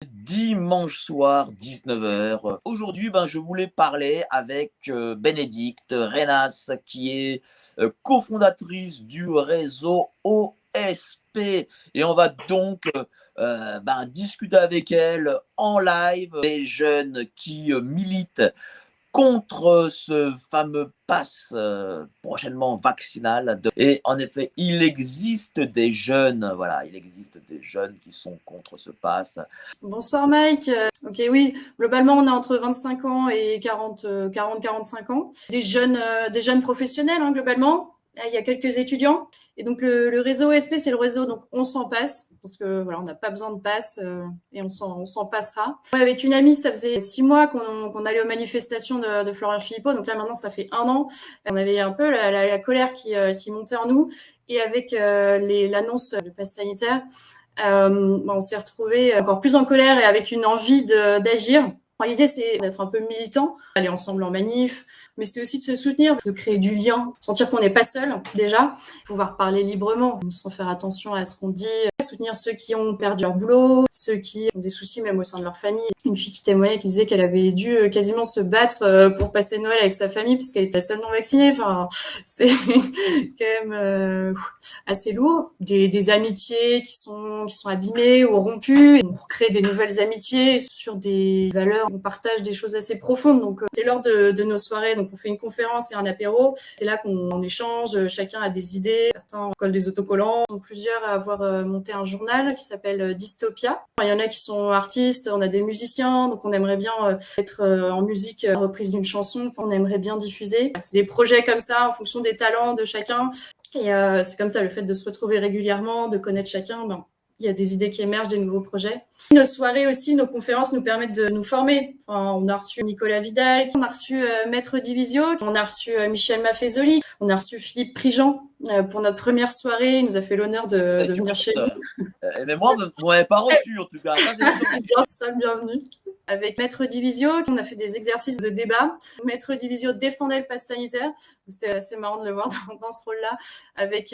Dimanche soir, 19h. Aujourd'hui, je voulais parler avec Bénédicte Renas, qui est cofondatrice du réseau OSP. Et on va donc discuter avec elle en live des jeunes qui militent contre ce fameux pass prochainement vaccinal. Et en effet, il existe des jeunes, voilà, il existe des jeunes qui sont contre ce pass. Bonsoir Mike. Ok, oui, globalement on a entre 25 ans et 40-45 ans. Des jeunes professionnels globalement. Il y a quelques étudiants. Et donc le réseau OSP, c'est le réseau, donc on s'en passe, parce que voilà, on n'a pas besoin de passe et on s'en passera. Avec une amie, ça faisait 6 mois qu'on allait aux manifestations de Florian Philippot. Donc là maintenant, ça fait 1 an. On avait un peu la colère qui montait en nous. Et avec l'annonce du pass sanitaire, on s'est retrouvés encore plus en colère et avec une envie d'agir. L'idée, c'est d'être un peu militant, aller ensemble en manif, mais c'est aussi de se soutenir, de créer du lien, sentir qu'on n'est pas seul déjà, pouvoir parler librement, sans faire attention à ce qu'on dit, soutenir ceux qui ont perdu leur boulot, ceux qui ont des soucis même au sein de leur famille. Une fille qui témoignait, qui disait qu'elle avait dû quasiment se battre pour passer Noël avec sa famille puisqu'elle était la seule non vaccinée. Enfin, c'est quand même assez lourd. Des amitiés qui sont abîmées ou rompues. On recrée des nouvelles amitiés sur des valeurs. On partage des choses assez profondes. Donc, c'est lors de nos soirées. Donc, on fait une conférence et un apéro. C'est là qu'on échange. Chacun a des idées. Certains collent des autocollants. Ils sont plusieurs à avoir monté un journal qui s'appelle Dystopia. Il y en a qui sont artistes. On a des musiciens. Donc, on aimerait bien être en musique reprise d'une chanson. Enfin, on aimerait bien diffuser. C'est des projets comme ça en fonction des talents de chacun. Et c'est comme ça, le fait de se retrouver régulièrement, de connaître chacun, il y a des idées qui émergent, des nouveaux projets. Nos soirées aussi, nos conférences nous permettent de nous former. Enfin, on a reçu Nicolas Vidal, on a reçu Maître Divisio, on a reçu Michel Maffezoli, on a reçu Philippe Prigent pour notre première soirée. Il nous a fait l'honneur de venir chez nous. Mais moi, vous m'avez pas reçu en tout cas. Ça, c'est sûr. Bienvenue. Avec Maître Divisio, on a fait des exercices de débat. Maître Divisio défendait le pass sanitaire. C'était assez marrant de le voir dans ce rôle-là, avec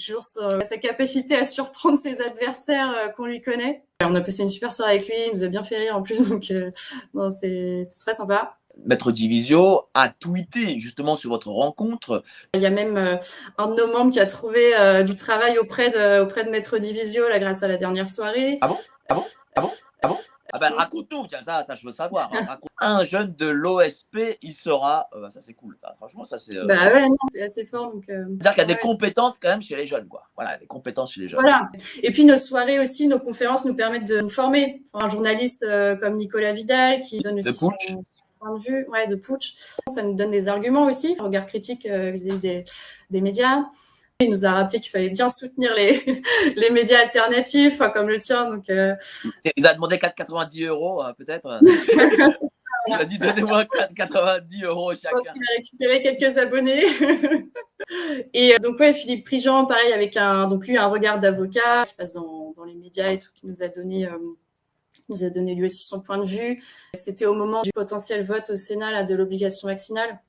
toujours sa capacité à surprendre ses adversaires qu'on lui connaît. On a passé une super soirée avec lui, il nous a bien fait rire en plus, donc c'est très sympa. Maître Divisio a tweeté justement sur votre rencontre. Il y a même un de nos membres qui a trouvé du travail auprès de Maître Divisio là, grâce à la dernière soirée. Ah bon? Raconte-nous, tiens, ça je veux savoir. Un jeune de l'OSP, il sera. Ça c'est cool. Franchement, ça c'est. Ouais, non, c'est assez fort. C'est-à-dire qu'il y a des compétences quand même chez les jeunes, quoi. Voilà, des compétences chez les jeunes. Voilà. Et puis nos soirées aussi, nos conférences nous permettent de nous former. Un journaliste comme Nicolas Vidal qui donne aussi son point de vue, de Putsch. Ça nous donne des arguments aussi, un regard critique vis-à-vis des médias. Il nous a rappelé qu'il fallait bien soutenir les médias alternatifs, comme le tien. Donc, il a demandé 4,90 € peut-être. Il a dit donnez-moi 4,90 € chacun. Je pense qu'il a récupéré quelques abonnés. Et donc Philippe Prigent, pareil, avec donc lui un regard d'avocat qui passe dans les médias et tout, qui nous a donné lui aussi son point de vue. C'était au moment du potentiel vote au Sénat là, de l'obligation vaccinale.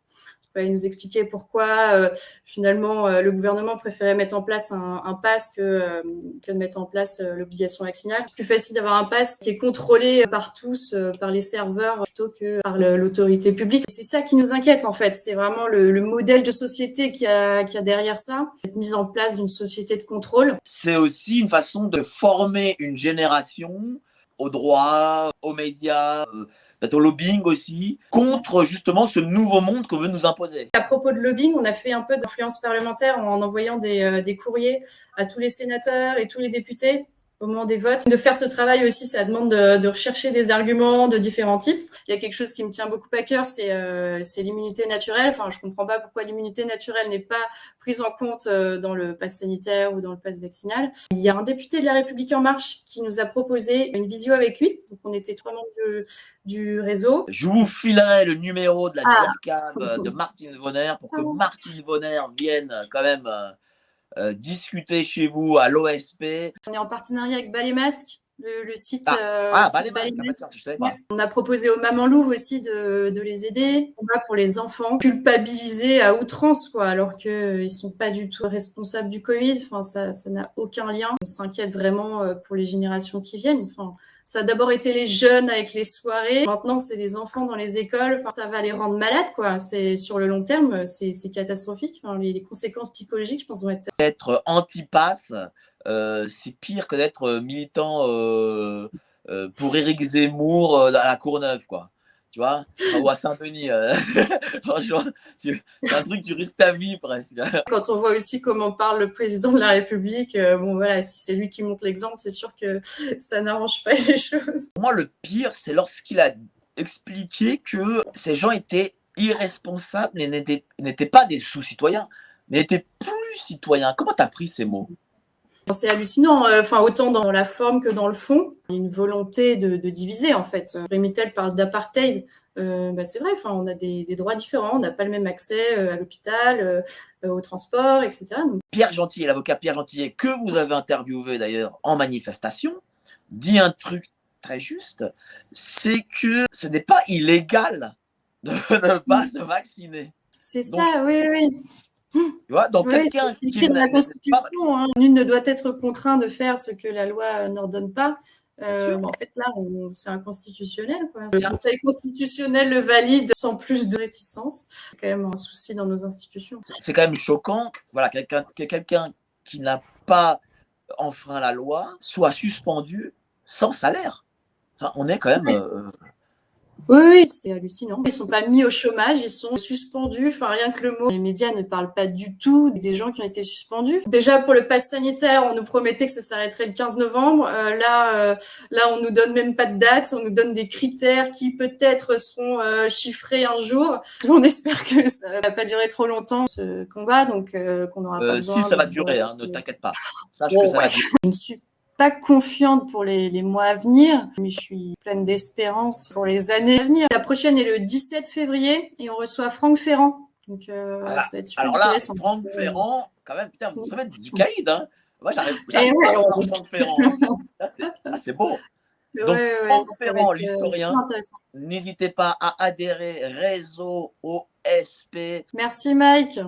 Il nous expliquait pourquoi finalement le gouvernement préférait mettre en place un pass que de mettre en place l'obligation vaccinale. C'est plus facile d'avoir un pass qui est contrôlé par tous, par les serveurs, plutôt que par l'autorité publique. C'est ça qui nous inquiète en fait. C'est vraiment le modèle de société qu'il y a derrière ça, cette mise en place d'une société de contrôle. C'est aussi une façon de former une génération au droit, aux médias, peut-être au lobbying aussi, contre justement ce nouveau monde qu'on veut nous imposer. À propos de lobbying, on a fait un peu d'influence parlementaire en envoyant des courriers à tous les sénateurs et tous les députés au moment des votes. De faire ce travail aussi, ça demande de rechercher des arguments de différents types. Il y a quelque chose qui me tient beaucoup à cœur, c'est l'immunité naturelle. Enfin, je comprends pas pourquoi l'immunité naturelle n'est pas prise en compte dans le pass sanitaire ou dans le pass vaccinal. Il y a un député de La République En Marche qui nous a proposé une visio avec lui. Donc, on était 3 membres du réseau. Je vous filerai le numéro de la DIRCAV de Martine Vonner pour que Martine Vonner vienne quand même discuter chez vous à l'OSP. On est en partenariat avec Bas les Masques, le site. Bas les Masques, je savais pas. On a proposé aux Mamans Louves aussi de les aider. On va pour les enfants culpabilisés à outrance, alors qu'ils sont pas du tout responsables du Covid. Enfin, ça n'a aucun lien. On s'inquiète vraiment pour les générations qui viennent. Enfin, Ça a d'abord été les jeunes avec les soirées. Maintenant, c'est les enfants dans les écoles. Enfin, ça va les rendre malades, quoi. C'est, sur le long terme, c'est catastrophique. Enfin, les conséquences psychologiques, je pense, vont être... Être anti-pass, c'est pire que d'être militant pour Éric Zemmour à la Courneuve, quoi. Tu vois, enfin, ou à Saint-Denis. Franchement, c'est un truc, tu risques ta vie presque. Quand on voit aussi comment parle le président de la République, bon voilà, si c'est lui qui montre l'exemple, c'est sûr que ça n'arrange pas les choses. Pour moi, le pire, c'est lorsqu'il a expliqué que ces gens étaient irresponsables et n'étaient pas des sous-citoyens, n'étaient plus citoyens. Comment tu as pris ces mots? C'est hallucinant, enfin autant dans la forme que dans le fond, une volonté de diviser en fait. Rémy Mittel parle d'apartheid, c'est vrai, enfin on a des droits différents, on n'a pas le même accès à l'hôpital, au transport, etc. Donc... Pierre Gentillet, l'avocat Pierre Gentillet, que vous avez interviewé d'ailleurs en manifestation, dit un truc très juste, c'est que ce n'est pas illégal de ne pas se vacciner. C'est Donc, ça, oui, oui. tu vois, donc Oui, quelqu'un c'est qui écrit dans la n'est pas Constitution, hein. Nul ne doit être contraint de faire ce que la loi n'ordonne pas. sûr. En fait, là, c'est inconstitutionnel, quoi. Le Conseil constitutionnel le valide sans plus de réticence. C'est quand même un souci dans nos institutions. C'est quand même choquant que voilà, quelqu'un qui n'a pas enfreint la loi soit suspendu sans salaire. Enfin, on est quand même... Oui, oui, c'est hallucinant. Ils ne sont pas mis au chômage, ils sont suspendus. Enfin, rien que le mot. Les médias ne parlent pas du tout des gens qui ont été suspendus. Déjà, pour le pass sanitaire, on nous promettait que ça s'arrêterait le 15 novembre. Là, on nous donne même pas de date. On nous donne des critères qui peut-être seront chiffrés un jour. On espère que ça va pas durer trop longtemps, ce combat, donc qu'on n'aura pas besoin. Si, ça va durer, hein, ne t'inquiète pas. Sache que ça va durer. Je ne suis pas confiante pour les mois à venir, mais je suis pleine d'espérance pour les années à venir. La prochaine est le 17 février et on reçoit Franck Ferrand. Donc, ça va être super intéressant. Franck Ferrand, quand même, putain, vous savez du caïd, hein. Moi, j'arrive pas à voir Franck Ferrand. Là, c'est beau. Donc, Franck Ferrand, l'historien, n'hésitez pas à adhérer, réseau OSP. Merci Mike.